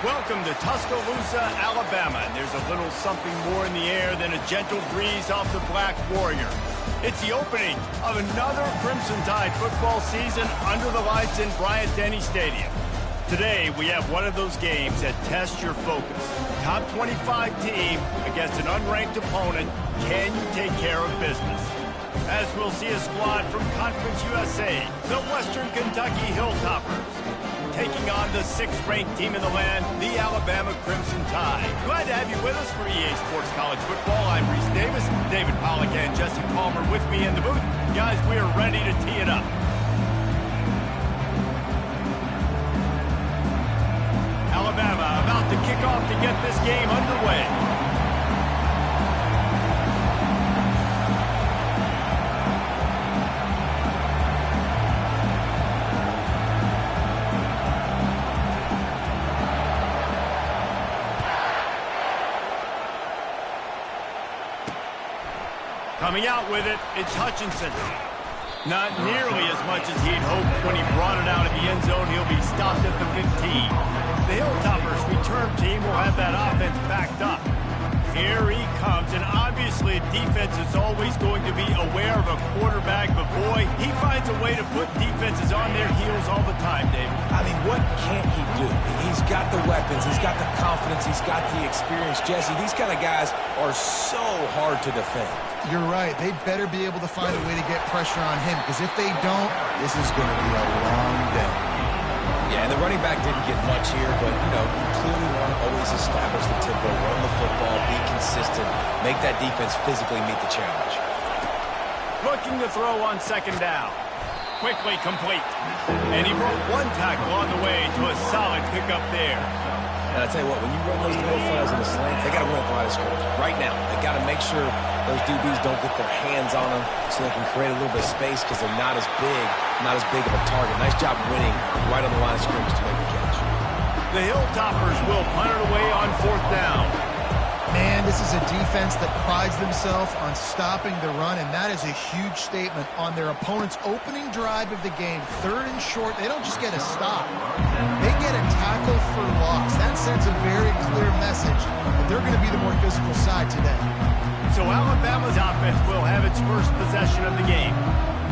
Welcome to Tuscaloosa, Alabama. And there's a little something more in the air than a gentle breeze off the Black Warrior. It's the opening of another Crimson Tide football season under the lights in Bryant-Denny Stadium. Today, we have one of those games that tests your focus. Top 25 team against an unranked opponent. Can you take care of business? As we'll see a squad from Conference USA, the Western Kentucky Hilltoppers, taking on the 6th-ranked team in the land, the Alabama Crimson Tide. Glad to have you with us for EA Sports College Football. I'm Reese Davis, David Pollack and Jesse Palmer with me in the booth. Guys, we are ready to tee it up. Alabama about to kick off to get this game underway. Coming out with it, it's Hutchinson. Not nearly as much as he'd hoped when he brought it out of the end zone. He'll be stopped at the 15. The Hilltoppers return team will have that offense backed up. Here he comes, and obviously defense is always going to be aware of a quarterback, but boy, he finds a way to put defenses on their heels all the time, David. I mean, what can't he do? He's got the weapons, he's got the confidence, he's got the experience. Jesse, these kind of guys are so hard to defend. You're right. They better be able to find a way to get pressure on him, because if they don't, this is going to be a long day. Yeah, and the running back didn't get much here, but, you know, you clearly want to always establish the tempo, run the football, be consistent, make that defense physically meet the challenge. Looking to throw on 2nd down. Quickly complete. And he broke one tackle on the way to a solid pickup there. And I tell you what, when you run those low flares in the slant, they got to win at the line of scrimmage. Right now, they got to make sure those DBs don't get their hands on them so they can create a little bit of space because they're not as big of a target. Nice job winning right on the line of scrimmage to make the catch. The Hilltoppers will punt it away on 4th down. Man, this is a defense that prides themselves on stopping the run, and that is a huge statement on their opponent's opening drive of the game. 3rd and short, they don't just get a stop. They get a tackle for loss. That sends a very clear message that they're going to be the more physical side today. So Alabama's offense will have its first possession of the game.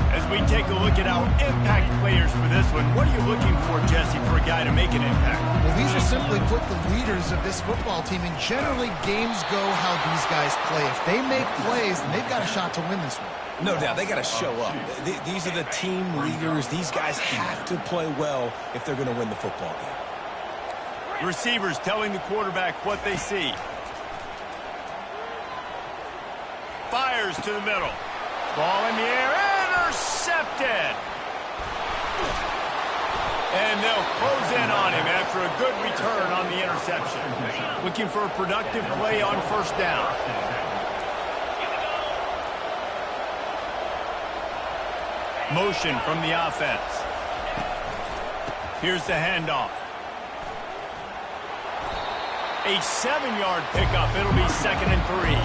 As we take a look at our impact players for this one, what are you looking for, Jesse, for a guy to make an impact? Well, these are simply put the leaders of this football team, and generally games go how these guys play. If they make plays, then they've got a shot to win this one. No doubt, they got to show up. These are the team leaders. These guys have to play well if they're going to win the football game. Receivers telling the quarterback what they see. Fires to the middle. Ball in the air, intercepted. And they'll close in on him after a good return on the interception. Looking for a productive play on 1st down. Motion from the offense. Here's the handoff. A 7-yard pickup. It'll be 2nd and 3.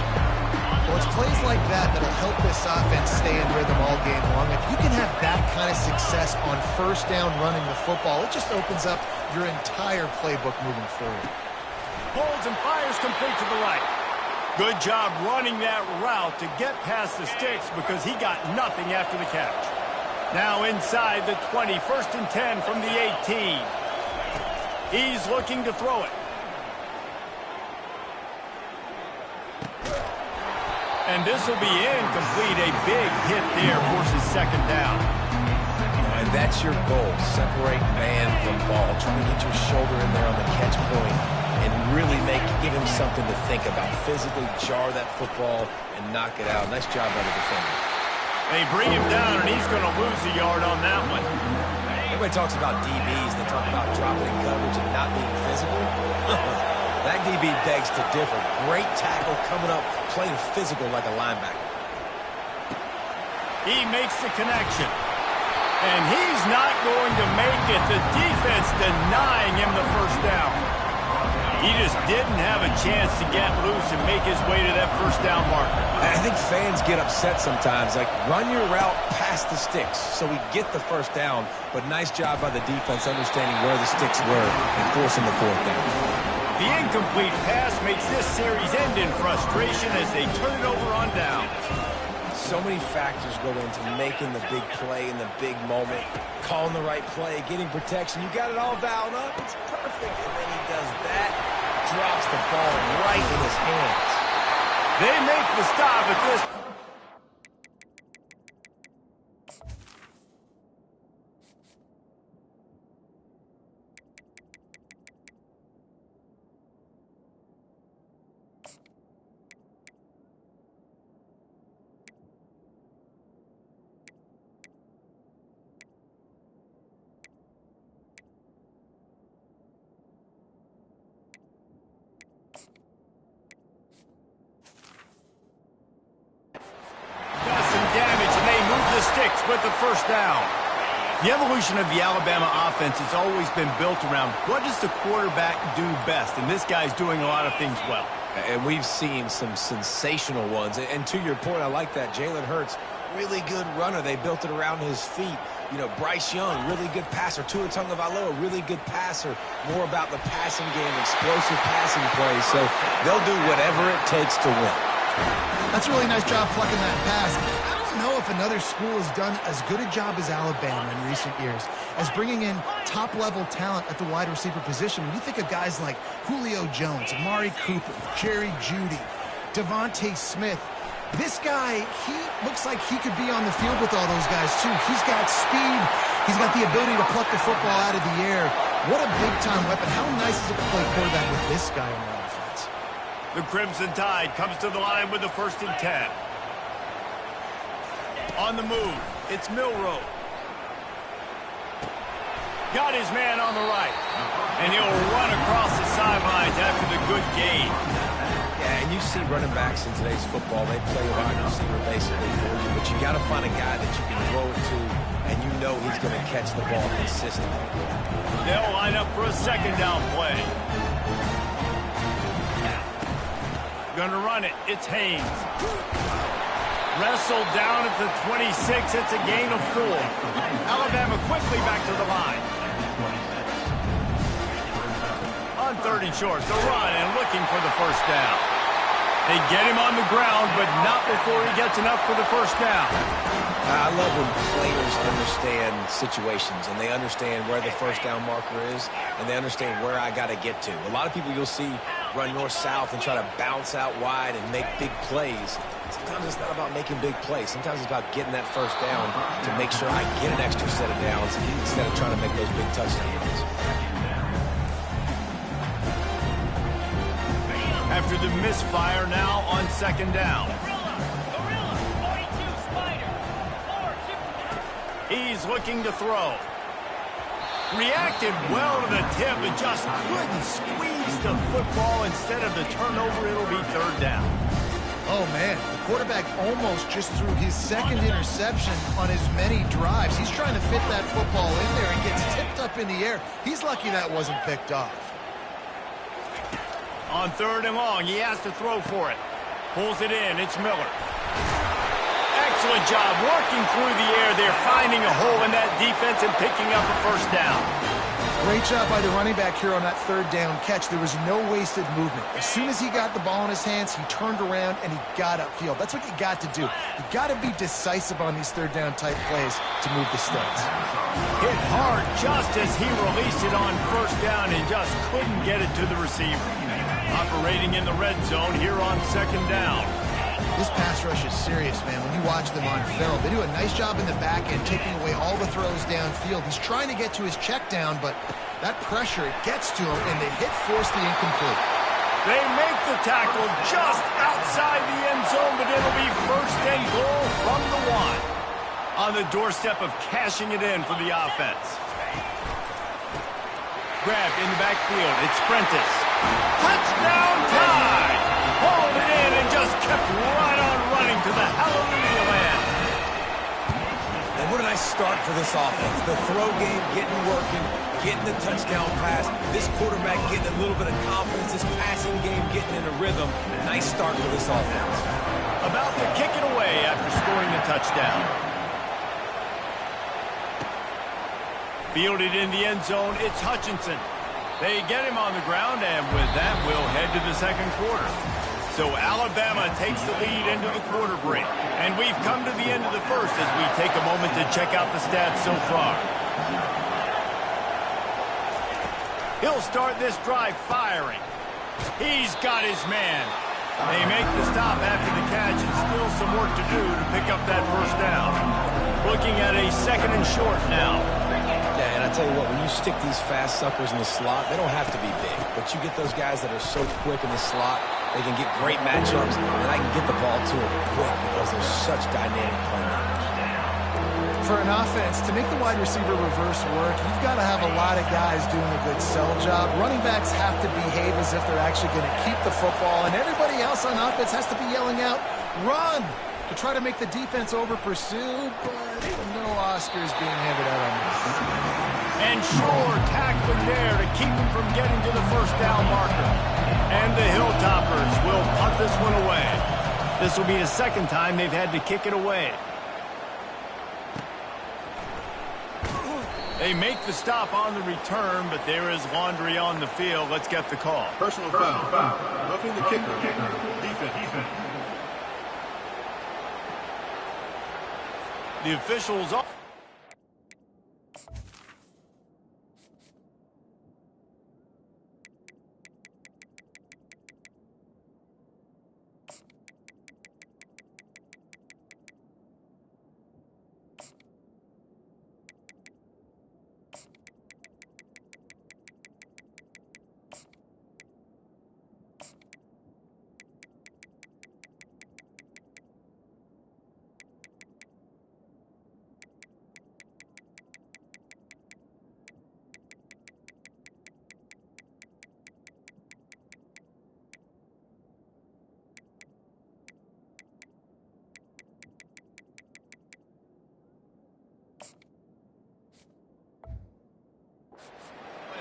Well, it's plays like that that'll help this offense stay in rhythm all game long. If you can have that kind of success on 1st down running the football, it just opens up your entire playbook moving forward. Holds and fires complete to the right. Good job running that route to get past the sticks because he got nothing after the catch. Now inside the 20, 1st and 10 from the 18. He's looking to throw it. And this will be incomplete. A big hit there forces 2nd down. And that's your goal. Separate man from ball. Try to get your shoulder in there on the catch point and really give him something to think about. Physically jar that football and knock it out. Nice job by the defender. They bring him down, and he's going to lose a yard on that one. Everybody talks about DBs. They talk about dropping coverage and not being physical. That DB begs to differ. Great tackle coming up, playing physical like a linebacker. He makes the connection. And he's not going to make it. The defense denying him the 1st down. He just didn't have a chance to get loose and make his way to that 1st down marker. I think fans get upset sometimes. Like, run your route past the sticks so we get the 1st down. But nice job by the defense understanding where the sticks were and forcing the 4th down. The incomplete pass makes this series end in frustration as they turn it over on down. So many factors go into making the big play in the big moment, calling the right play, getting protection. You got it all dialed up. It's perfect. And then he does that, drops the ball right in his hands. They make the stop at this. Sticks with the first down. The evolution of the Alabama offense has always been built around what does the quarterback do best, and this guy's doing a lot of things well. And we've seen some sensational ones. And to your point, I like that. Jalen Hurts, really good runner. They built it around his feet. You know, Bryce Young, really good passer. Tua Tagovailoa, really good passer. More about the passing game, explosive passing plays. So they'll do whatever it takes to win. That's a really nice job plucking that pass. I don't know if another school has done as good a job as Alabama in recent years as bringing in top-level talent at the wide receiver position. When you think of guys like Julio Jones, Amari Cooper, Jerry Jeudy, Devontae Smith, this guy, he looks like he could be on the field with all those guys, too. He's got speed. He's got the ability to pluck the football out of the air. What a big-time weapon. How nice is it to play quarterback with this guy on the offense? The Crimson Tide comes to the line with the 1st and 10. On the move, it's Milroe. Got his man on the right. And he'll run across the sidelines after the good gain. Yeah, and you see running backs in today's football, they play wide receiver basically for you, but you got to find a guy that you can throw it to, and you know he's going to catch the ball consistently. They'll line up for a 2nd down play. Gonna run it. It's Haynes. Wrestled down at the 26. It's a gain of 4. Alabama quickly back to the line. On 3rd and short, the run and looking for the 1st down. They get him on the ground, but not before he gets enough for the 1st down. I love when players understand situations and they understand where the 1st down marker is and they understand where I got to get to. A lot of people you'll see run north-south and try to bounce out wide and make big plays. Sometimes it's not about making big plays. Sometimes it's about getting that 1st down to make sure I get an extra set of downs instead of trying to make those big touchdown runs. After the misfire, now on 2nd down. He's looking to throw. Reacted well to the tip and just couldn't squeeze the football. Instead of the turnover, it'll be 3rd down. Oh, man, the quarterback almost just threw his 2nd interception on as many drives. He's trying to fit that football in there and gets tipped up in the air. He's lucky that wasn't picked off. On 3rd and long, he has to throw for it. Pulls it in. It's Miller. Excellent job working through the air there, finding a hole in that defense and picking up a 1st down. Great job by the running back here on that 3rd down catch. There was no wasted movement. As soon as he got the ball in his hands, he turned around and he got upfield. That's what you got to do. You got to be decisive on these 3rd down type plays to move the stakes. Hit hard just as he released it on 1st down and just couldn't get it to the receiver. Operating in the red zone here on 2nd down. This pass rush is serious, man. When you watch them on film, they do a nice job in the back end, taking away all the throws downfield. He's trying to get to his check down, but that pressure, it gets to him, and they force the incomplete. They make the tackle just outside the end zone, but it'll be 1st and goal from the 1. On the doorstep of cashing it in for the offense. Grabbed in the backfield. It's Prentice. Touchdown Tide! Hauled it in and just kept right on running to the hallelujah land. And what a nice start for this offense. The throw game getting working, getting the touchdown pass. This quarterback getting a little bit of confidence. This passing game getting in a rhythm. Nice start for this offense. About to kick it away after scoring the touchdown. Fielded in the end zone, it's Hutchinson. They get him on the ground, and with that, we'll head to the second quarter. So Alabama takes the lead into the quarter break. And we've come to the end of the first as we take a moment to check out the stats so far. He'll start this drive firing. He's got his man. They make the stop after the catch, and still some work to do to pick up that first down. Looking at a 2nd and short now. Yeah, and I tell you what, when you stick these fast suckers in the slot, they don't have to be big. But you get those guys that are so quick in the slot, they can get great matchups, and I can get the ball to them quick because they're such dynamic playmakers. For an offense, to make the wide receiver reverse work, you've got to have a lot of guys doing a good sell job. Running backs have to behave as if they're actually going to keep the football, and everybody else on offense has to be yelling out, "Run!" to try to make the defense over-pursue, but no Oscars being handed out on this. And sure, tackling there to keep him from getting to the first down marker. And the Hilltoppers will punt this one away. This will be the 2nd time they've had to kick it away. They make the stop on the return, but there is laundry on the field. Let's get the call. Personal foul. Roughing the kicker. Defense. The officials off.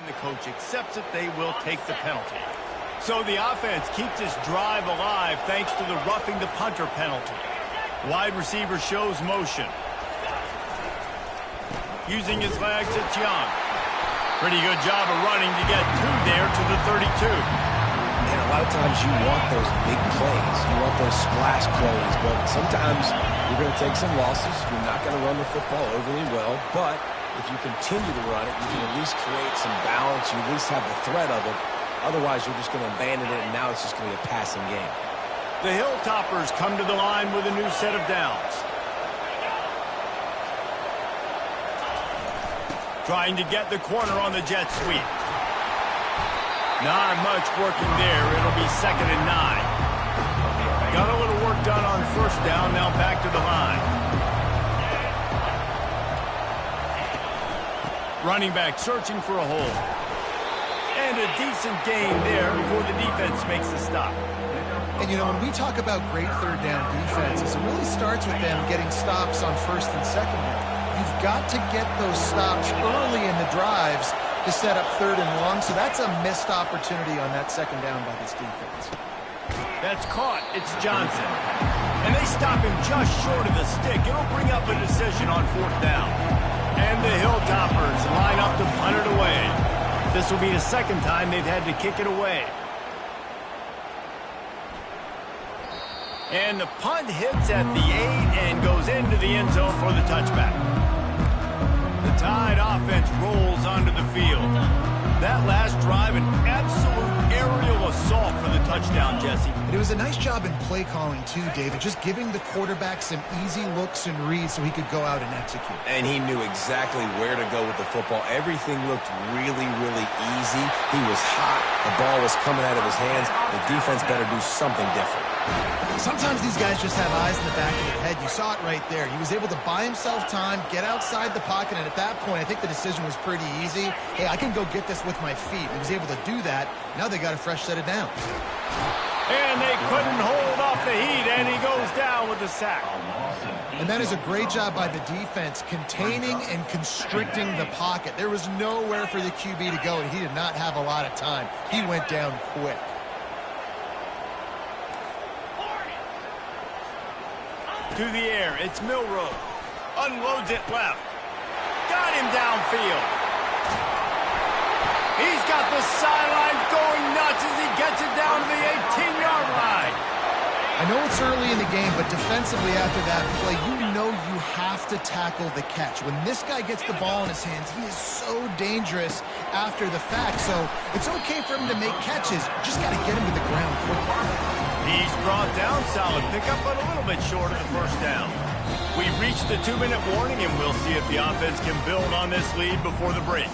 The coach accepts it, they will take the penalty. So the offense keeps this drive alive thanks to the roughing the punter penalty. Wide receiver shows motion. Using his legs, it's Young. Pretty good job of running to get 2 there to the 32. And a lot of times you want those big plays. You want those splash plays, but sometimes you're going to take some losses. You're not going to run the football overly well, but if you continue to run it, you can at least create some balance. You at least have the threat of it. Otherwise, you're just going to abandon it, and now it's just going to be a passing game. The Hilltoppers come to the line with a new set of downs. Trying to get the corner on the jet sweep. Not much working there. It'll be 2nd and 9. Got a little work done on first down. Now back to the line. Running back searching for a hole. And a decent gain there before the defense makes the stop. And, you know, when we talk about great 3rd down defenses, it really starts with them getting stops on 1st and 2nd down. You've got to get those stops early in the drives to set up 3rd and long, so that's a missed opportunity on that 2nd down by this defense. That's caught. It's Johnson. And they stop him just short of the stick. It'll bring up a decision on 4th down. And the Hilltoppers line up to punt it away. This will be the 2nd time they've had to kick it away. And the punt hits at the 8 and goes into the end zone for the touchback. The Tide offense rolls onto the field. That last drive, an absolute aerial assault for the touchdown, Jesse. It was a nice job in play calling, too, David, just giving the quarterback some easy looks and reads so he could go out and execute. And he knew exactly where to go with the football. Everything looked really, really easy. He was hot. The ball was coming out of his hands. The defense better do something different. Sometimes these guys just have eyes in the back of their head. You saw it right there. He was able to buy himself time, get outside the pocket, and at that point, I think the decision was pretty easy. Hey, I can go get this with my feet. He was able to do that. Now they got a fresh set of downs. And they couldn't hold off the heat, and he goes down with the sack. And that is a great job by the defense, containing and constricting the pocket. There was nowhere for the QB to go, and he did not have a lot of time. He went down quick. To the air, it's Milroe. Unloads it left. Got him downfield. He's got the sidelines going nuts as he gets it down to the 18-yard line. I know it's early in the game, but defensively after that play, you know you have to tackle the catch. When this guy gets the ball in his hands, he is so dangerous after the fact. So it's okay for him to make catches. Just got to get him to the ground quickly. He's brought down. Solid pickup, but a little bit short of the first down. We've reached the 2-minute warning, and we'll see if the offense can build on this lead before the break.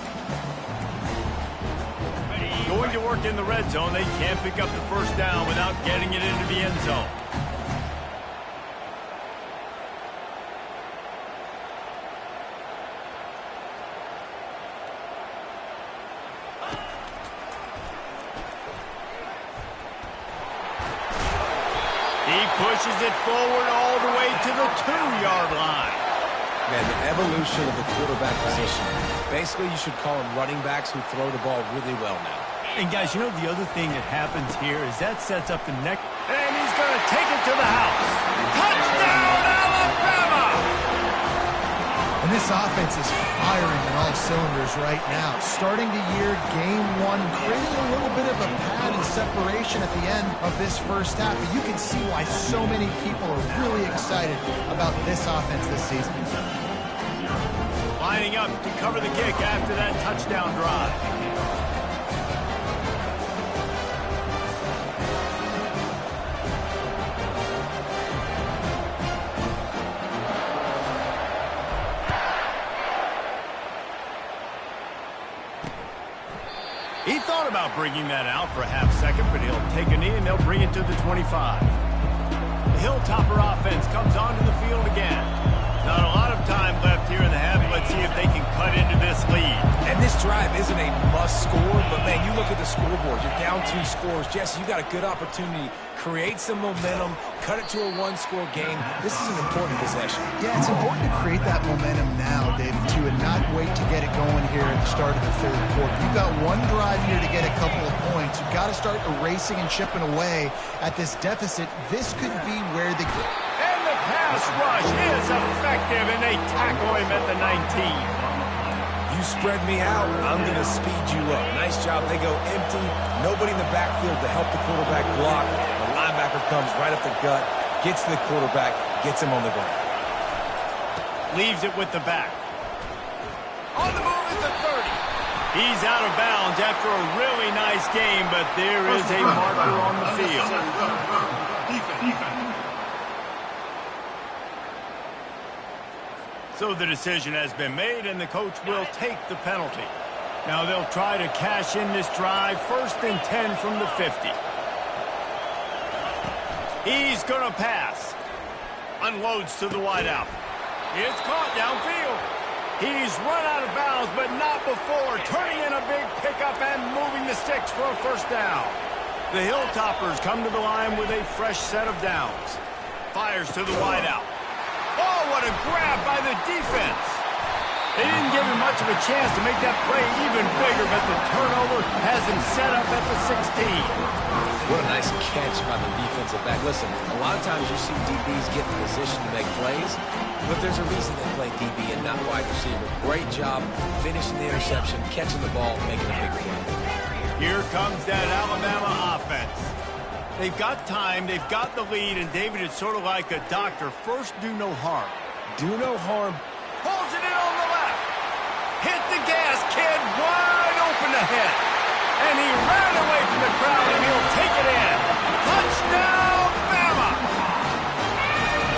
Going to work in the red zone, they can't pick up the first down without getting it into the end zone. He pushes it forward all the way to the 2-yard line. Man, the evolution of the quarterback position. Basically, you should call them running backs who throw the ball really well now. And guys, you know the other thing that happens here is that sets up the next. And he's going to take it to the house. Touchdown, Alabama! And this offense is firing on all cylinders right now. Starting the year, game one, creating a little bit of a pad and separation at the end of this first half. But you can see why so many people are really excited about this offense this season. Lining up to cover the kick after that touchdown drive. He thought about bringing that out for a half second, but he'll take a knee and they'll bring it to the 25. The Hilltopper offense comes onto the field again. Not a lot of time left here in the half. Let's see if they can cut into this lead. And this drive isn't a must score, but man, you look at the scoreboard. You're down 2 scores. Jesse, you got a good opportunity. Create some momentum. Cut it to a 1-score game. This is an important possession. Yeah, it's important to create that momentum now, David, too, and not wait to get it going here at the start of the third quarter. You've got one drive here to get a couple of points. You've got to start erasing and chipping away at this deficit. This could be where the pass rush is effective, and they tackle him at the 19. You spread me out, I'm going to speed you up. Nice job. They go empty. Nobody in the backfield to help the quarterback block. The linebacker comes right up the gut, gets to the quarterback, gets him on the ground. Leaves it with the back. On the move at the 30. He's out of bounds after a really nice game, but there is a marker on the field. Defense. So the decision has been made, and the coach will take the penalty. Now they'll try to cash in this drive. 1st and 10 from the 50. He's going to pass. Unloads to the wideout. It's caught downfield. He's run out of bounds, but not before turning in a big pickup and moving the sticks for a first down. The Hilltoppers come to the line with a fresh set of downs. Fires to the wideout. Oh, what a grab by the defense. They didn't give him much of a chance to make that play even bigger, but the turnover has him set up at the 16. What a nice catch by the defensive back. Listen, a lot of times you see DBs get in position to make plays, but there's a reason they play DB and not wide receiver. Great job finishing the interception, catching the ball, making a big play. Here comes that Alabama offense. They've got time, they've got the lead, and David, it's sort of like a doctor. First, do no harm. Do no harm. Pulls it in on the left. Hit the gas, kid, wide open ahead. And he ran away from the crowd, and he'll take it in. Touchdown, Bama!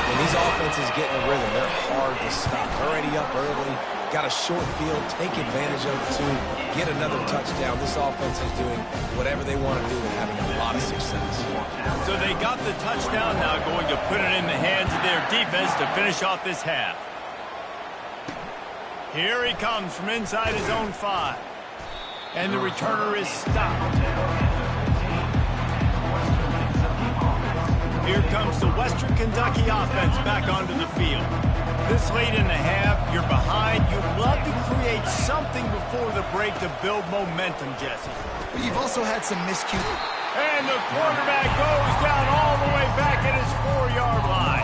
When these offenses get in a rhythm, they're hard to stop. Already up early, got a short field, take advantage of it too, get another touchdown. This offense is doing whatever they want to do and having a lot of success. So they got the touchdown, now going to put it in the hands of their defense to finish off this half. Here he comes from inside his own 5. And the returner is stopped. Here comes the Western Kentucky offense back onto the field. This late in the half, you're behind. You'd love to create something before the break to build momentum, Jesse. But you've also had some miscues. And the quarterback goes down all the way back at his 4-yard line.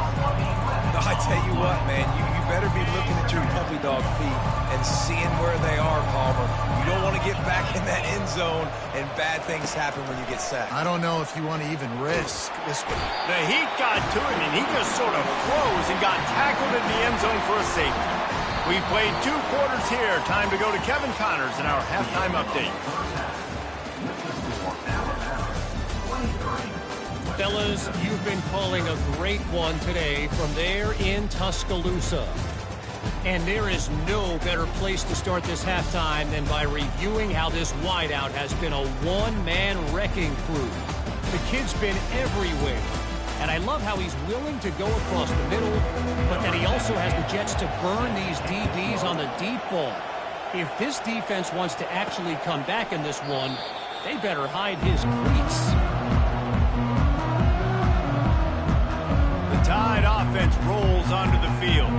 The I tell you what, man, you better be looking at your puppy dog feet and seeing where they are, Palmer. You don't want to get back in that end zone and bad things happen when you get sacked. I don't know if you want to even risk this one. The heat got to him, and he just sort of froze and got tackled in the end zone for a safety. We've played 2 quarters here. Time to go to Kevin Connors in our halftime update. Fellas, you've been calling a great one today from there in Tuscaloosa. And there is no better place to start this halftime than by reviewing how this wideout has been a one-man wrecking crew. The kid's been everywhere. And I love how he's willing to go across the middle, but that he also has the jets to burn these DBs on the deep ball. If this defense wants to actually come back in this one, they better hide his cleats. The Tide offense rolls onto the field.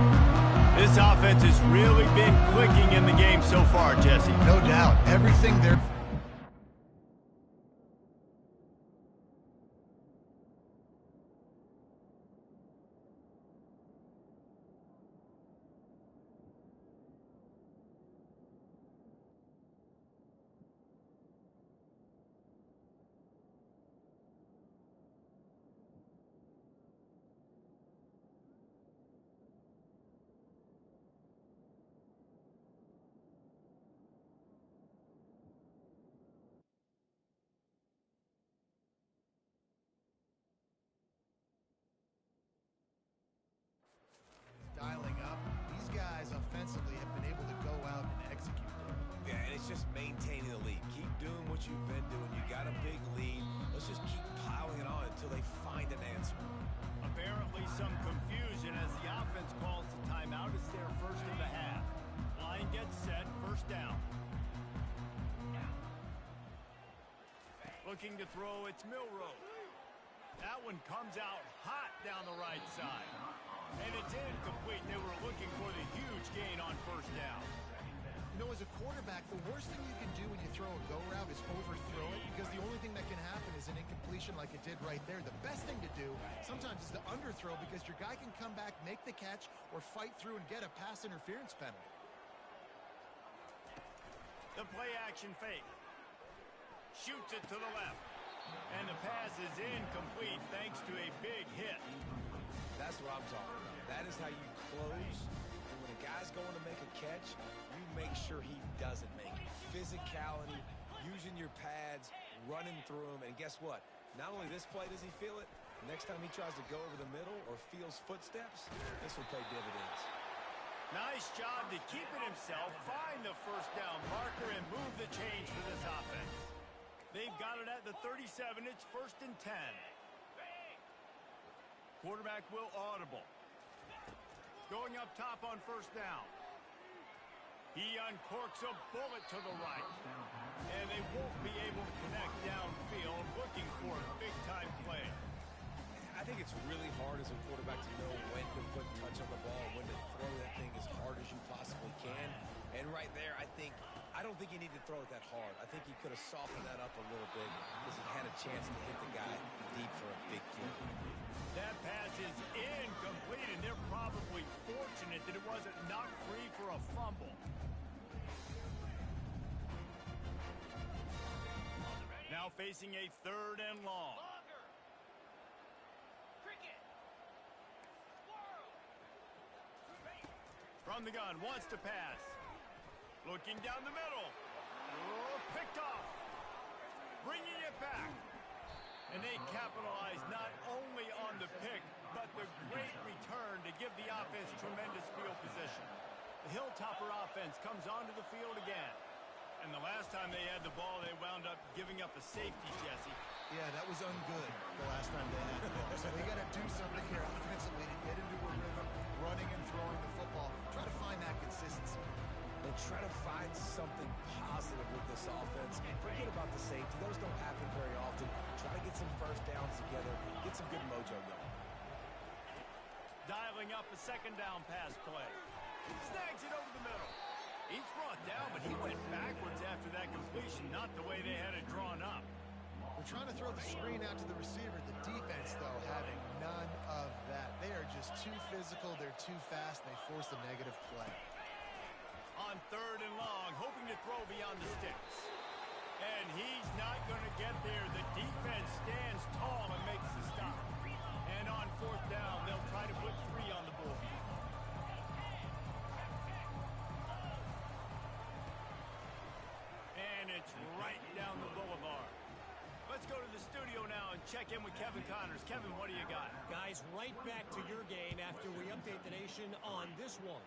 This offense has really been clicking in the game so far, Jesse. No doubt. Everything there. Dialing up. These guys offensively have been able to go out and execute. Yeah, and it's just maintaining the lead. Keep doing what you've been doing. You got a big lead. Let's just keep piling it on until they find an answer. Apparently some confusion as the offense calls the timeout. It's their first of the half. Line gets set, first down. Looking to throw, it's Milroe. That one comes out hot down the right side. And it's incomplete. They were looking for the huge gain on first down. You know, as a quarterback, the worst thing you can do when you throw a go route is overthrow it, because the only thing that can happen is an incompletion like it did right there. The best thing to do sometimes is to underthrow, because your guy can come back, make the catch, or fight through and get a pass interference penalty. The play action fake. Shoots it to the left. And the pass is incomplete thanks to a big hit. That's what I'm talking about. That is how you close. And when a guy's going to make a catch, you make sure he doesn't make it. Physicality, using your pads, running through them. And guess what? Not only this play does he feel it, next time he tries to go over the middle or feels footsteps, this will pay dividends. Nice job to keep it himself, find the first down marker, and move the change for this offense. They've got it at the 37. It's first and 10. Quarterback will audible. Going up top on first down. He uncorks a bullet to the right. And they won't be able to connect downfield, looking for a big-time play. I think it's really hard as a quarterback to know when to put touch on the ball, when to throw that thing as hard as you possibly can. And right there, I don't think he needed to throw it that hard. I think he could have softened that up a little bit because he had a chance to hit the guy deep for a big play. That pass is incomplete, and they're probably fortunate that it wasn't knocked free for a fumble. Now facing a third and long. From the gun, wants to pass. Looking down the middle. Oh, picked off. Bringing it back. And they capitalize not only on the pick, but the great return to give the offense tremendous field position. The Hilltopper offense comes onto the field again. And the last time they had the ball, they wound up giving up a safety, Jesse. Yeah, that was ungood the last time they had the ball. So they got to do something here offensively to get into a rhythm, running and throwing the football. Try to find that consistency. And try to find something positive with this offense. Forget about the safety. Those don't happen very often. Try to get some first downs together. Get some good mojo going. Dialing up a second down pass play. Snags it over the middle. He's brought down, but he went backwards after that completion, not the way they had it drawn up. We're trying to throw the screen out to the receiver. The defense, though, having none of that. They are just too physical, they're too fast, and they force a negative play. On 3rd and long, hoping to throw beyond the sticks. And he's not going to get there. The defense stands tall and makes the stop. And on 4th down, they'll try to put 3 on the board. And it's right down the boulevard. Let's go to the studio now and check in with Kevin Connors. Kevin, what do you got? Guys, right back to your game after we update the nation on this one.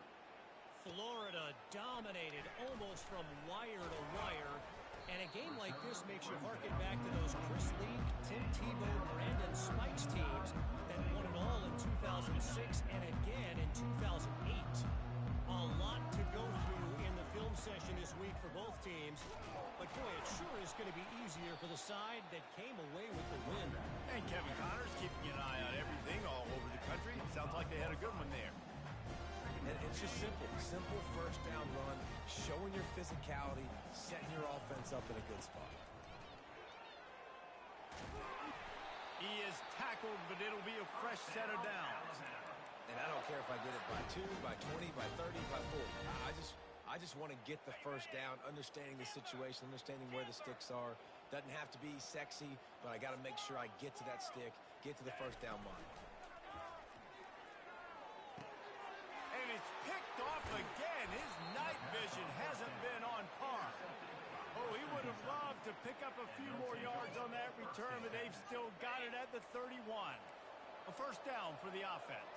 Florida dominated almost from wire to wire. And a game like this makes you harken back to those Chris Leak, Tim Tebow, Brandon Spikes teams that won it all in 2006 and again in 2008. A lot to go through in the film session this week for both teams. But boy, it sure is going to be easier for the side that came away with the win. And Kevin Connors keeping an eye on everything all over the country. Sounds like they had a good one there. And it's just simple. Simple first down run, showing your physicality, setting your offense up in a good spot. He is tackled, but it'll be a fresh set of downs. And I don't care if I get it by 2, by 20, by 30, by 40. I just want to get the first down, understanding the situation, understanding where the sticks are. Doesn't have to be sexy, but I got to make sure I get to that stick, get to the first down line. And it's picked off again. His night vision hasn't been on par. Oh, he would have loved to pick up a few more yards on that return, but they've still got it at the 31. A first down for the offense.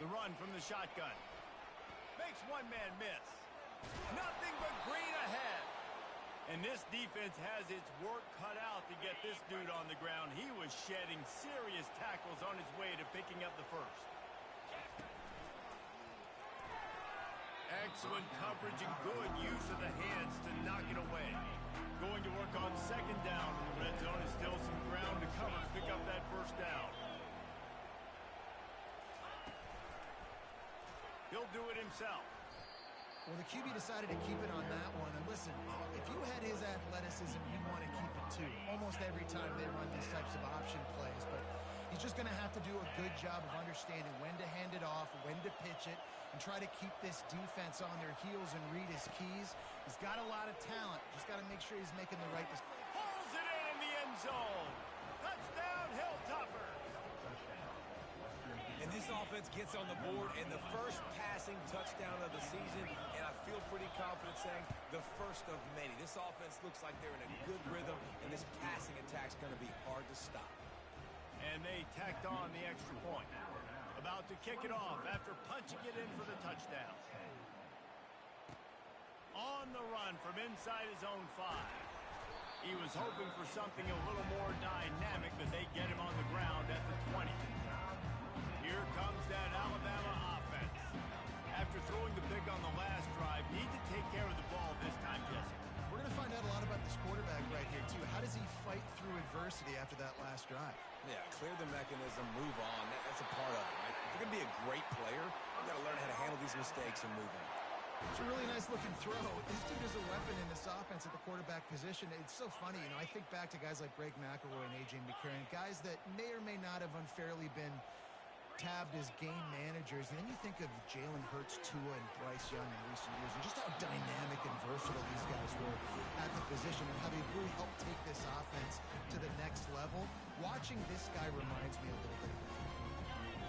The run from the shotgun. Makes one man miss. Nothing but green ahead. And this defense has its work cut out to get this dude on the ground. He was shedding serious tackles on his way to picking up the first. Excellent coverage and good use of the hands to knock it away. Going to work on 2nd down in the red zone. Is still some ground to cover to pick up that first down. He'll do it himself. Well, the QB decided to keep it on that one. And listen, if you had his athleticism, you'd want to keep it too. Almost every time they run these types of option plays. But he's just going to have to do a good job of understanding when to hand it off, when to pitch it, and try to keep this defense on their heels and read his keys. He's got a lot of talent. Just got to make sure he's making the right decision. Pulls it in the end zone. Touchdown, Hilltopper. And this offense gets on the board, and the first passing touchdown of the season, and I feel pretty confident saying the first of many. This offense looks like they're in a good rhythm, and this passing attack's going to be hard to stop. And they tacked on the extra point. About to kick it off after punching it in for the touchdown. On the run from inside his own 5. He was hoping for something a little more dynamic, but they get him on the ground at the 20. Here comes that Alabama offense. After throwing the pick on the last drive, need to take care of the ball this time, Jesse. We're going to find out a lot about this quarterback right here, too. How does he fight through adversity after that last drive? Yeah, clear the mechanism, move on. That's a part of it, right? If you're going to be a great player, you got to learn how to handle these mistakes and move on. It's a really nice looking throw. This dude is a weapon in this offense at the quarterback position. It's so funny, you know, I think back to guys like Greg McElroy and A.J. McCarron, guys that may or may not have unfairly been tabbed as game managers, and then you think of Jalen Hurts, Tua, and Bryce Young in recent years, and just how dynamic and versatile these guys were at the position and how they really helped take this offense to the next level. Watching this guy reminds me a little bit of that.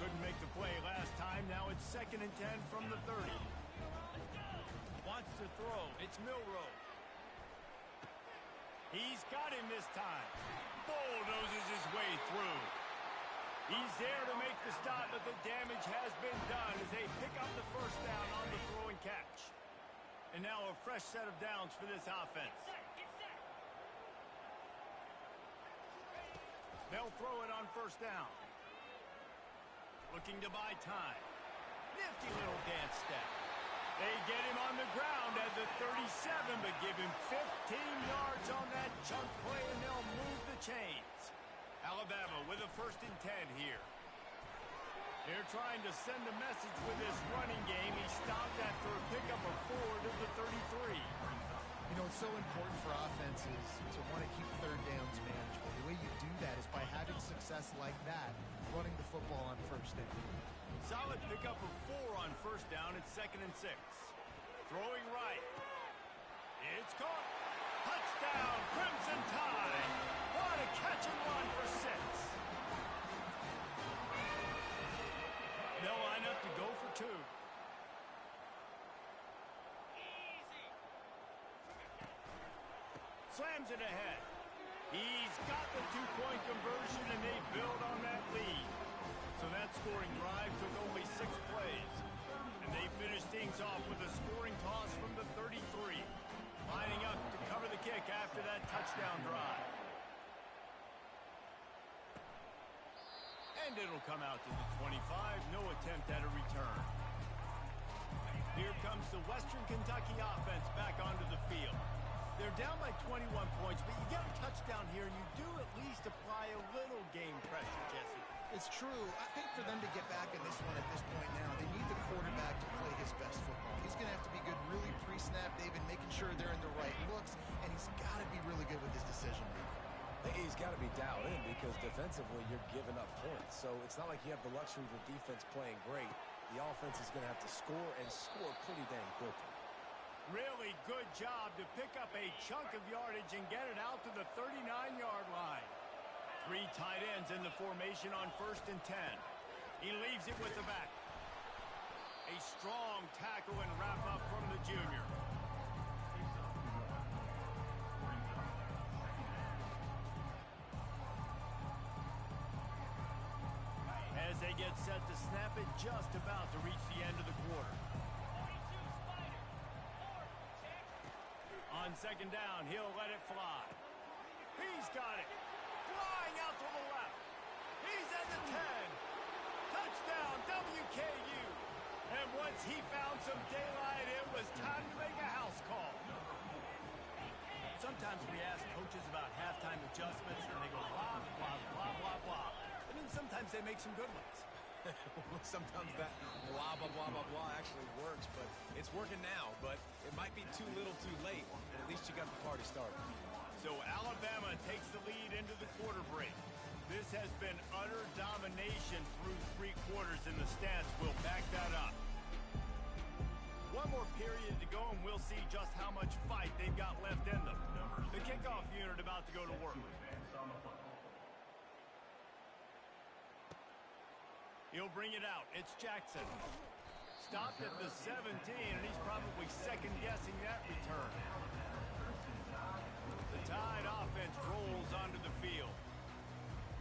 Couldn't make the play last time. Now it's 2nd and 10 from the 30. Wants to throw. It's Milroe. He's got him this time. Bulldozes his way through. He's there to make the stop, but the damage has been done as they pick up the first down on the throw and catch. And now a fresh set of downs for this offense. They'll throw it on first down. Looking to buy time. Nifty little dance step. They get him on the ground at the 37, but give him 15 yards on that chunk play, and they'll move the chains. Alabama with a 1st and 10 here. They're trying to send a message with this running game. He stopped after a pickup of 4 to the 33. You know, it's it's so important for offenses to want to keep third downs manageable. The way you do that is by having success like that, running the football on first down. Solid pickup of 4 on first down. It's 2nd and 6. Throwing right. It's caught. Touchdown, Crimson Tide. What a catch and run for 6. They'll line up to go for 2. Slams it ahead. He's got the 2-point conversion, and they build on that lead. So that scoring drive took only 6 plays. And they finished things off with a scoring toss from the 33. Lining up to cover the kick after that touchdown drive. And it'll come out to the 25. No attempt at a return. Here comes the Western Kentucky offense back onto the field. They're down by 21 points, but you get a touchdown here, and you do at least apply a little game pressure, Jesse. It's true. I think for them to get back in this one at this point now, they need the quarterback to play his best football. He's going to have to be good really pre-snap, David, making sure they're in the right looks, and he's got to be really good with his decision making. He's got to be dialed in because defensively you're giving up points. So it's not like you have the luxury of your defense playing great. The offense is going to have to score and score pretty dang quickly. Really good job to pick up a chunk of yardage and get it out to the 39-yard line. 3 tight ends in the formation on 1st and 10. He leaves it with the back. A strong tackle and wrap up from the junior. As they get set to snap it, just about to reach the end of the quarter. On 2nd down, he'll let it fly. He's got it. Flying out to the left. He's at the 10. Touchdown, WKU. And once he found some daylight, it was time to make a house call. Sometimes we ask coaches about halftime adjustments, and they go blah, blah, blah, blah, blah. And then sometimes they make some good ones. Sometimes that blah, blah, blah, blah, blah actually works, but it's working now. But it might be too little too late, and at least you got the party started. So Alabama takes the lead into the quarter break. This has been utter domination through 3 quarters, and the stats will back that up. One more period to go, and we'll see just how much fight they've got left in them. The kickoff unit about to go to work. He'll bring it out. It's Jackson. Stopped at the 17, and he's probably second-guessing that return. The Tide offense rolls onto the field.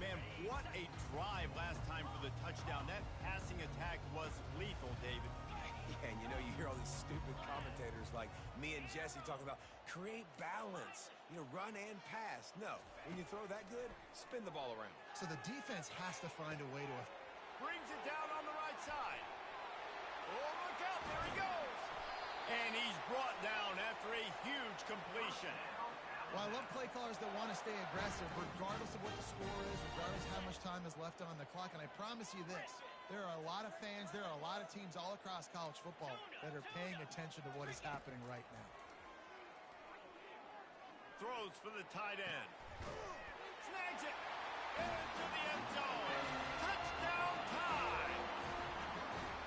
Man, what a drive last time for the touchdown. That passing attack was lethal, David. Yeah, and you know, you hear all these stupid commentators like me and Jesse talking about create balance, you know, run and pass. No, when you throw that good, spin the ball around. So the defense has to find a way to... Brings it down on the right side. Oh, look out, there he goes. And he's brought down after a huge completion. Well, I love play callers that want to stay aggressive, regardless of what the score is, regardless of how much time is left on the clock. And I promise you this, there are a lot of fans, there are a lot of teams all across college football that are paying attention to what is happening right now. Throws for the tight end. Snags it. Into the end zone. Touchdown Tide.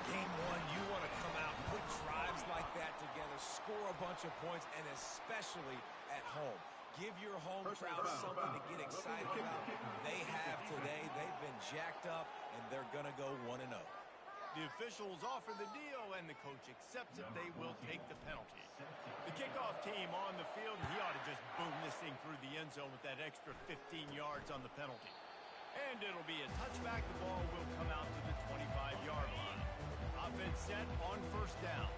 Game 1, you want to come out, put drives like that together, score a bunch of points, and especially at home. Give your home crowd something to get excited about. They have today. They've been jacked up, and they're going to go 1-0. The officials offer the deal, and the coach accepts it. They will take the penalty. The kickoff team on the field, he ought to just boom this thing through the end zone with that extra 15 yards on the penalty. And it'll be a touchback. The ball will come out to the 25-yard line. Offense set on 1st down.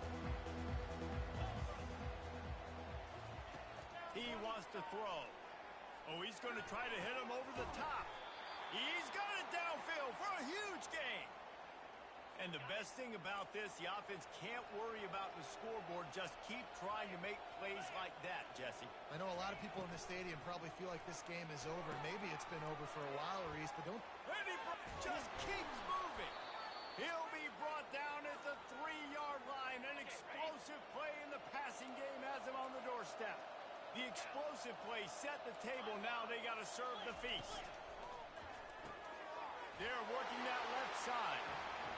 He wants to throw. Oh, he's going to try to hit him over the top. He's got it downfield for a huge gain. And the best thing about this, the offense can't worry about the scoreboard. Just keep trying to make plays like that, Jesse. I know a lot of people in the stadium probably feel like this game is over. Maybe it's been over for a while, Reese, but don't... And he just keeps moving. He'll be brought down at the 3-yard line. An explosive play in the passing game has him on the doorstep. The explosive play set the table. Now they got to serve the feast. They're working that left side.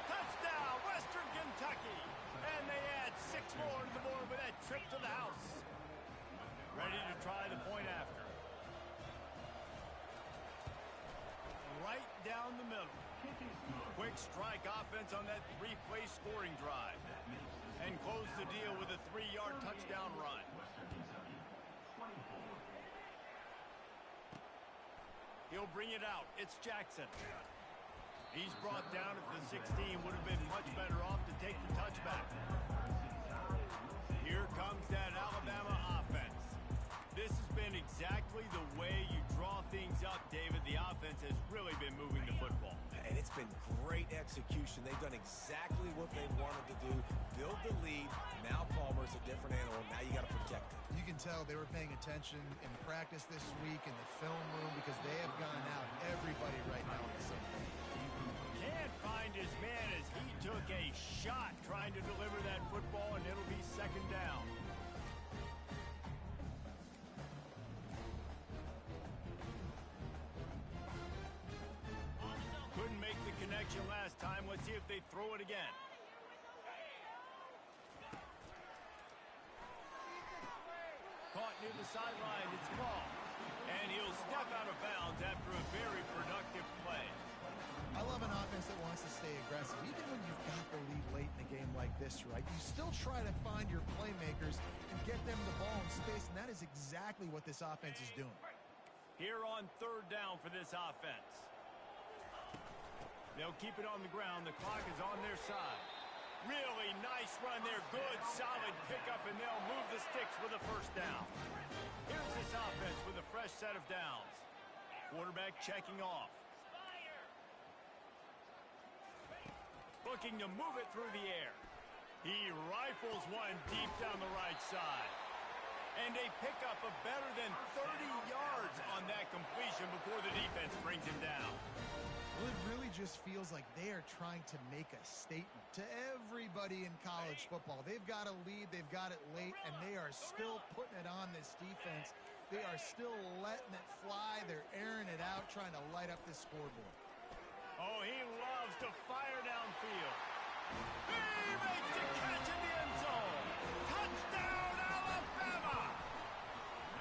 Touchdown, Western Kentucky. And they add 6 more to the board with that trip to the house. Ready to try the point after. Right down the middle. Quick strike offense on that 3-play scoring drive. And close the deal with a 3-yard touchdown run. He'll bring it out. It's Jackson. He's brought down at the 16. Would have been much better off to take the touchback. Here comes that Alabama offense. This has been exactly the way you draw things up, David. The offense has really been moving the football. And it's been great execution. They've done exactly what they wanted to do. Build the lead. Now Palmer's a different animal. Now you got to protect him. You can tell they were paying attention in practice this week in the film room because they have gone out everybody right now on the same page. Can't find his man as he took a shot trying to deliver that football, and it'll be 2nd down. Couldn't make the connection last time. Let's see if they throw it again. Caught near the sideline. It's ball. And he'll step out of bounds after a very productive play. I love an offense that wants to stay aggressive. Even when you've got the lead late in a game like this, right? You still try to find your playmakers and get them the ball in space, and that is exactly what this offense is doing. Here on 3rd down for this offense. They'll keep it on the ground. The clock is on their side. Really nice run there. Good, solid pickup, and they'll move the sticks with a 1st down. Here's this offense with a fresh set of downs. Quarterback checking off. Looking to move it through the air. He rifles one deep down the right side. And a pickup of better than 30 yards on that completion before the defense brings him down. Well, it really just feels like they are trying to make a statement to everybody in college football. They've got a lead, they've got it late, and they are still putting it on this defense. They are still letting it fly. They're airing it out, trying to light up this scoreboard. Oh, he loves to fire downfield. He makes the catch in the end zone. Touchdown, Alabama!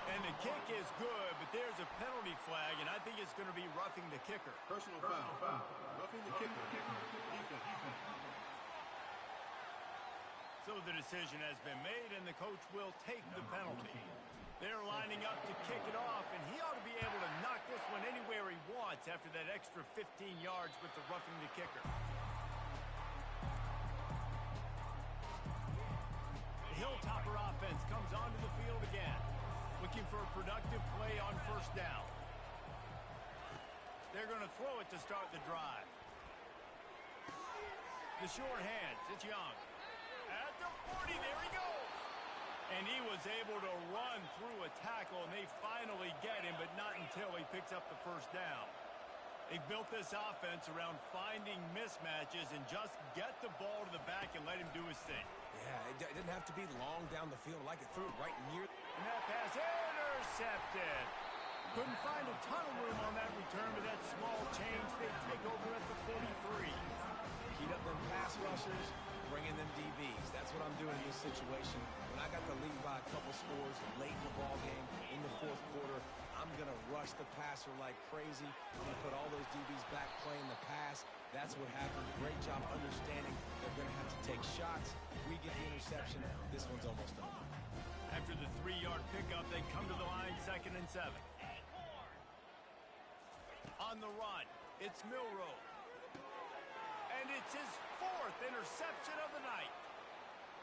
And the kick is good, but there's a penalty flag, and I think it's going to be roughing the kicker. Personal foul. Roughing the kicker. Defense. So the decision has been made, and the coach will take the penalty. They're lining up to kick it off, and he ought to be able to knock this one anywhere he wants after that extra 15 yards with the roughing the kicker. The Hilltopper offense comes onto the field again, looking for a productive play on 1st down. They're going to throw it to start the drive. The short hands, it's Young. At the 40, there he goes. And he was able to run through a tackle, and they finally get him, but not until he picks up the 1st down. They've built this offense around finding mismatches and just get the ball to the back and let him do his thing. Yeah, it didn't have to be long down the field. Like it threw it right near. And that pass intercepted. Couldn't find a ton of room on that return, but that small change, they take over at the 43. Heat up them pass rushers, bringing them DBs. That's what I'm doing in this situation. When I got the lead by a couple scores late in the ball game, in the 4th quarter, I'm going to rush the passer like crazy. I'm going to put all those DBs back playing the pass. That's what happened. Great job understanding they're going to have to take shots. We get the interception. This one's almost over. After the 3-yard pickup, they come to the line 2nd and 7. On the run, it's Milroe. And it's his 4th interception of the night.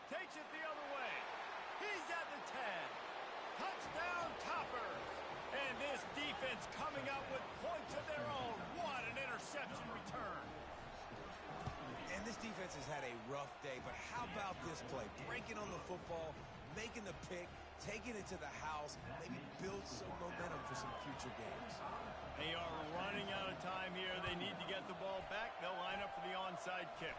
Takes it the other way. He's at the 10. Touchdown, Toppers. And this defense coming up with points of their own. What an interception return. And this defense has had a rough day, but how about this play? Breaking on the football, making the pick, taking it to the house, maybe build some momentum for some future games. They are running out of time here. They need to get the ball back. They'll line up for the onside kick.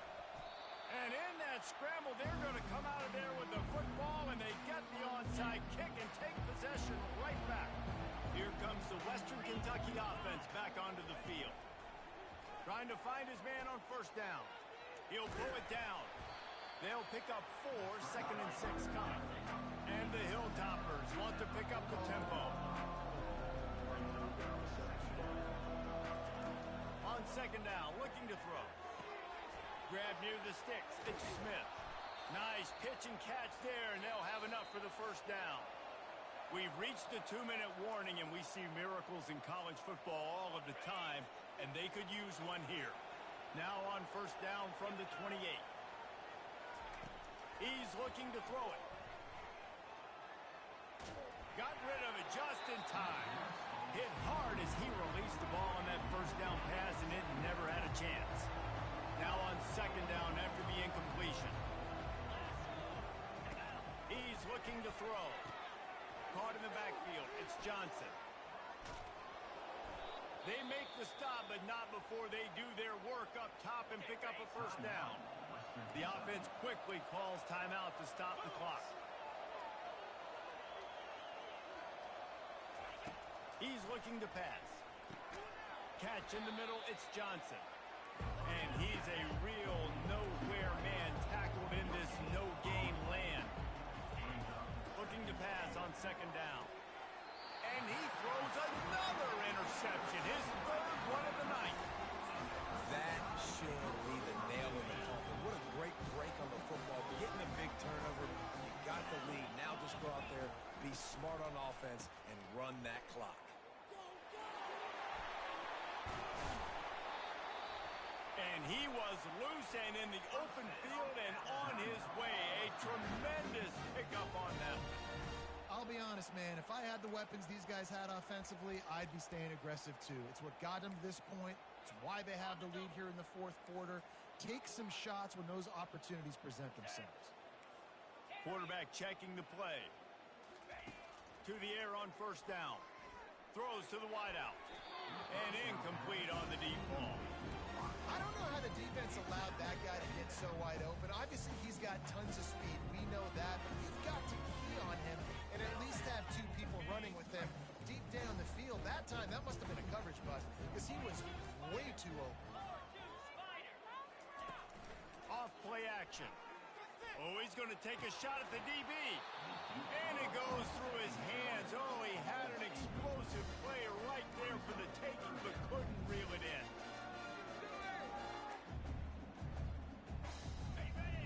And in that scramble, they're going to come out of there with the football, and they get the onside kick and take possession Trying to find his man on first down. He'll pull it down. They'll pick up 4, 2nd and 6 coming. And the Hilltoppers want to pick up the tempo. On 2nd down, looking to throw. Grab near the sticks. It's Smith. Nice pitch and catch there, and they'll have enough for the first down. We've reached the 2-minute warning, and we see miracles in college football all of the time, and they could use one here. Now on first down from the 28. He's looking to throw it. Got rid of it just in time. Hit hard as he released the ball on that first down pass, and it never had a chance. Now on 2nd down after the incompletion. He's looking to throw. Caught in the backfield. It's Johnson. They make the stop, but not before they do their work up top and pick up a first down. The offense quickly calls timeout to stop the clock. He's looking to pass. Catch in the middle, it's Johnson. And he's a real nowhere man tackled in this no-gain land. Looking to pass on 2nd down. And he throws another interception, his 3rd one of the night. That should be the nail in the coffin. What a great break on the football. Getting a big turnover. You got the lead. Now just go out there, be smart on offense, and run that clock. And he was loose and in the open field and on his way. A tremendous pickup on that one. I'll be honest, man. If I had the weapons these guys had offensively, I'd be staying aggressive too. It's what got them to this point. It's why they have the lead here in the 4th quarter. Take some shots when those opportunities present themselves. Quarterback checking the play. To the air on first down. Throws to the wideout. And incomplete on the deep ball. I don't know how the defense allowed that guy to get so wide open. Obviously, he's got tons of speed. We know that. But you've got to key on him and at least have 2 people running with him deep down the field. That time, that must have been a coverage bust because he was way too open. Off play action. Oh, he's going to take a shot at the DB. And it goes through his hands. Oh, he had an explosive play right there for the taking, but couldn't reel it in.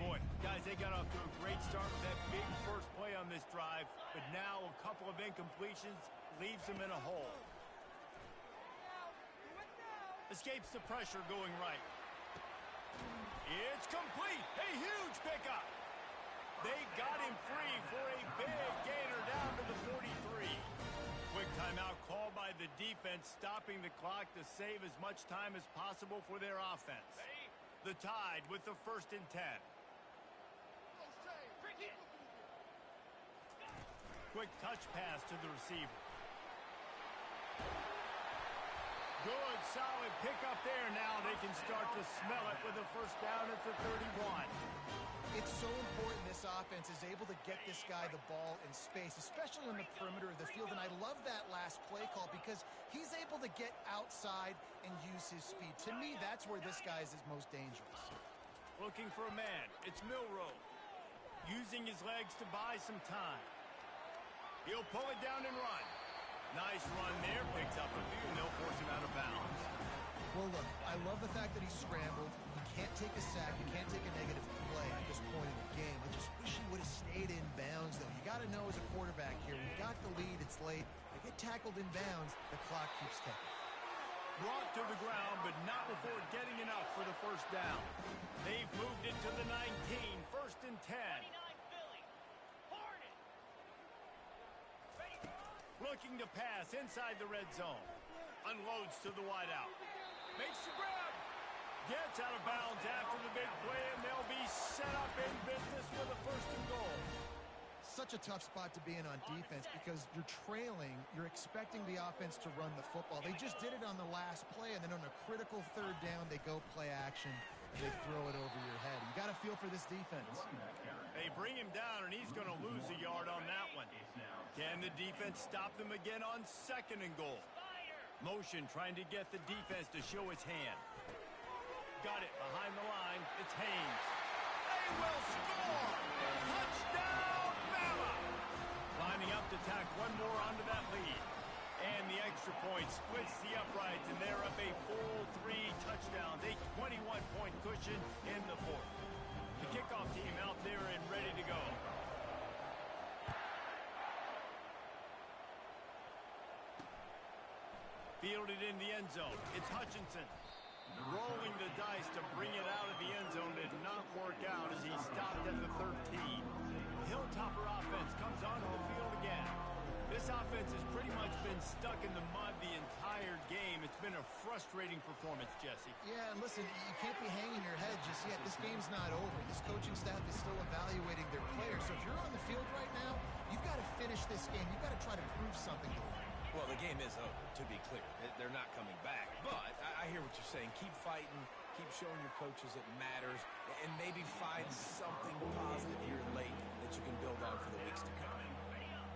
Boy, guys, they got off to a great start with that big first play on this drive, but now a couple of incompletions leaves them in a hole. Escapes the pressure going right. It's complete. A huge pickup. They got him free for a big gainer down to the 43. Quick timeout called by the defense, stopping the clock to save as much time as possible for their offense. The Tide with the 1st and 10. Quick touch pass to the receiver. Good, solid pickup there. Now they can start to smell it with a first down at the 31. It's so important this offense is able to get this guy the ball in space, especially on the perimeter of the field. And I love that last play call because he's able to get outside and use his speed. To me, that's where this guy is his most dangerous. Looking for a man. It's Milroe. Using his legs to buy some time. He'll pull it down and run. Nice run there. Picks up a few, and they'll force him out of bounds. Well, look, I love the fact that he scrambled. You can't take a sack. You can't take a negative play at this point in the game. I just wish he would have stayed in bounds, though. You got to know as a quarterback here, we got the lead. It's late. They get tackled in bounds. The clock keeps ticking. Brought to the ground, but not before getting enough for the first down. They've moved it to the 19, 1st and 10. Looking to pass inside the red zone. Unloads to the wideout. Makes the grab. Gets out of bounds after the big play, and they'll be set up in business with a 1st and goal. Such a tough spot to be in on defense because you're trailing. You're expecting the offense to run the football. They just did it on the last play, and then on a critical 3rd down, they go play action. They throw it over your head. You got to feel for this defense. They bring him down, and he's going to lose a yard on that one. Can the defense stop them again on 2nd and goal? Motion trying to get the defense to show its hand. got it behind the line. It's Haynes. They will score! Touchdown, Bama! Lining up to tack one more onto that lead. And the extra point splits the uprights, and they're up a full 3 touchdowns, a 21-point cushion in the fourth. The kickoff team out there and ready to go. Fielded in the end zone. It's Hutchinson. Rolling the dice to bring it out of the end zone did not work out as he stopped at the 13. Hilltopper offense comes onto the field again. This offense has pretty much been stuck in the mud the entire game. It's been a frustrating performance, Jesse. Yeah, and listen, you can't be hanging your head just yet. This game's not over. This coaching staff is still evaluating their players. So if you're on the field right now, you've got to finish this game. You've got to try to prove something to them. Well, the game is over, to be clear. They're not coming back. But I hear what you're saying. Keep fighting. Keep showing your coaches it matters. And maybe find something positive here late that you can build on for the weeks to come.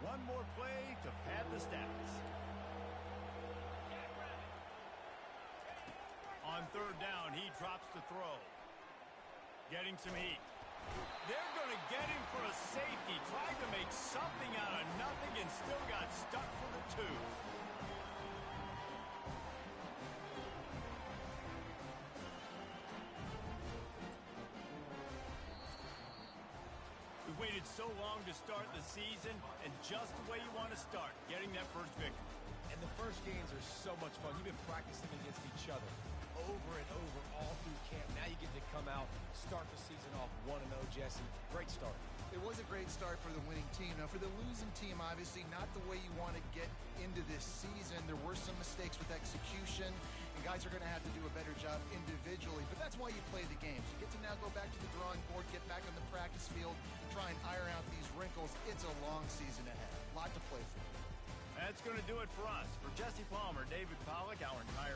One more play to pad the stats. On third down, he drops the throw. Getting some heat. They're going to get him for a safety. Tried to make something out of nothing and still got stuck for the 2. We waited so long to start the season, and just the way you want to start, getting that first victory. And the first games are so much fun. You've been practicing against each other over and over all through camp. Now you get to come out, start the season off 1-0, Jesse. Great start. It was a great start for the winning team. Now, for the losing team, obviously, not the way you want to get into this season. There were some mistakes with execution, and guys are going to have to do a better job individually. But that's why you play the games. You get to now go back to the drawing board, get back on the practice field, try and iron out these wrinkles. It's a long season ahead. A lot to play for. That's going to do it for us. For Jesse Palmer, David Pollack, our entire